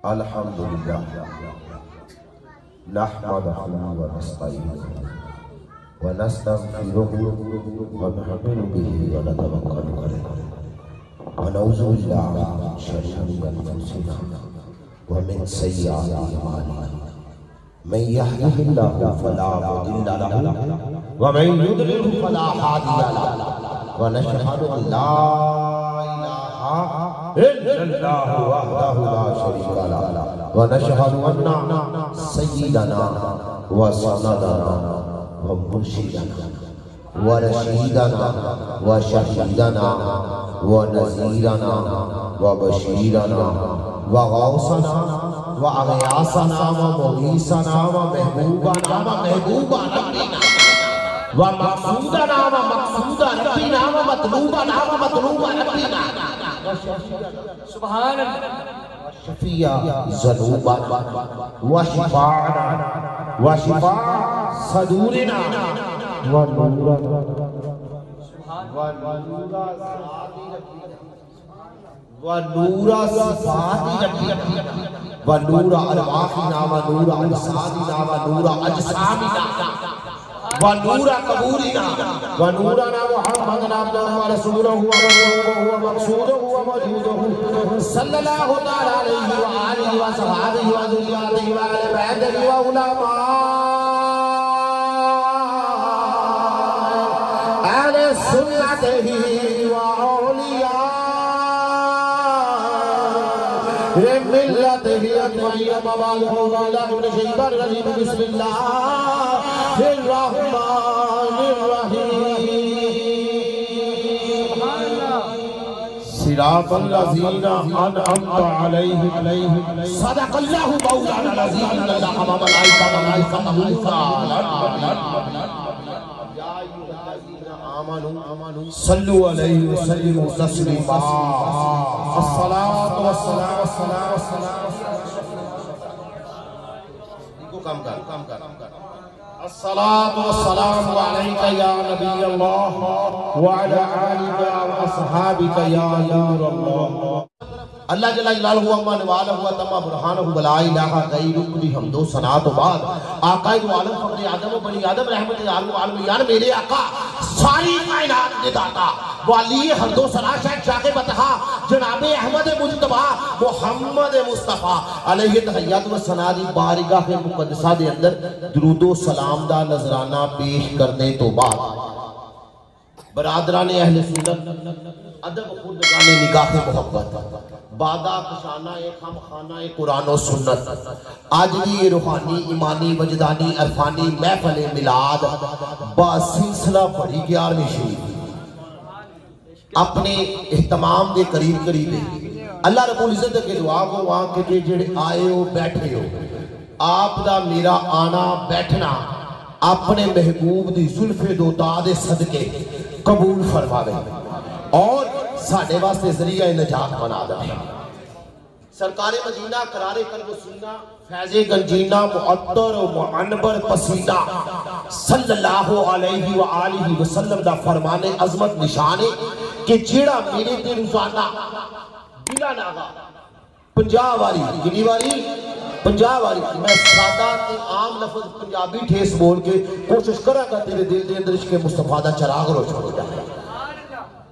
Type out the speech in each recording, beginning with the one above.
الحمدللہ نحمده ونستعینه ونستغفره ونؤمن به ونتوکل علیہ ونعوذ باللہ من شرور انفسنا ومن سیئات اعمالنا من يهده الله فلا مضل له ومن يضلل فلا هادي له ونشهد ان لا اله الا الله وحده لا شريك له ونشهد ان سيدنا وسندنا ومرشدنا ورشيدنا وشهيدنا ونذيرنا وبشيرنا وغوثنا وأغياثنا ومغيثنا ومحبوبنا ومحبوب ربنا ومقصودنا ومقصود ربنا ومطلوبنا ومطلوب ربنا سبحان اللہ شفیع ذنوبنا وشفاعنا وشفاع صدورنا ونورنا ونور صفات ربنا ونور ارواحنا ونور اجسادنا ونور اجسامنا ونور قبورنا ونورنا محمدنا عبده ورسوله ومقصوده وموجوده صلى الله تعالى عليه وآله وصحبه وذرياته وآل بيته وعلماء أهل سنته ملته أجمعين وبعد أعوذ بالله من الشيطان الرجيم بسم الله الرحمن الرحيم صراط الذين أنعمت عليهم صدق الله مولانا العظيم إن الله وملائكته صلوا عليه وسلموا تسليما الصلاة والسلام الصلاة والسلام عليك يا نبي الله وعلى آلك وأصحابك يا نور الله اللہ جل جلالہ اما نوالہ و تمہ برحانہ بلا الہ غیرک دی حمد و ثنا تو بعد آقا دو عالم فقر آدم و بنی آدم رحمت عالم و عالمیان میرے آقا ساری کائنات نے داتا والی حمد و ثنا شاید شاق بتہا جناب احمد مجتبہ محمد مصطفیٰ علیہ تحیات و ثنا دی بارگاہ مقدسہ دے اندر درود و سلام دا نظرانہ پیش کرنے تو بعد برادران اہل سنت ادب خودگان نگاہ محبت بادہ کشانہ خم خانہ قرآن و سنت آج بھی یہ روحانی ایمانی وجدانی عرفانی محفل میلاد با سلسلہ پڑھی 11ویں شریف اپنے اہتمام دے قریب اللہ رب العزت کے دعا کو وہاں کے جڑے آئے ہو بیٹھے ہو آپ دا میرا آنا بیٹھنا اپنے محبوب دی زلف دوتا دے صدقے قبول فرماوے اور ساڑھے واسطے ذریعہ نجات بنا دے سرکار مدینہ قرار قلب و سینہ فیض گنجینہ معطر و معنبر پسینہ صلی اللہ علیہ وآلہ وسلم دا فرمان عظمت نشانے کہ جیڑا میرے دے روزانہ بلا ناغا 50 واری گنی واری 50 واری میں سادہ تے عام لفظ پنجابی ٹھیس بول کے کوشش کرا گا تیرے دل دے اندر عشق مصطفیٰ دا چراغ روشن ہو جائے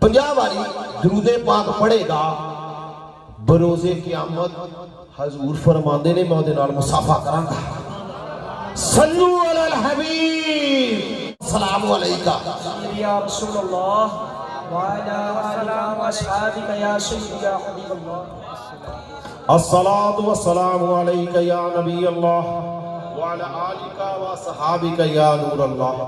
50 واری درود پاک پڑھے گا بروز قیامت حضور فرماندے نے میں نال مصافحہ کراں گا صلو علی الحبیب السلام علیکہ یا رسول اللہ وعلی آلہ واصحابہ یا سیدی یا حبیب اللہ الصلاة والسلام علیکہ یا نبی اللہ وعلی آلہ واصحابہ یا نور اللہ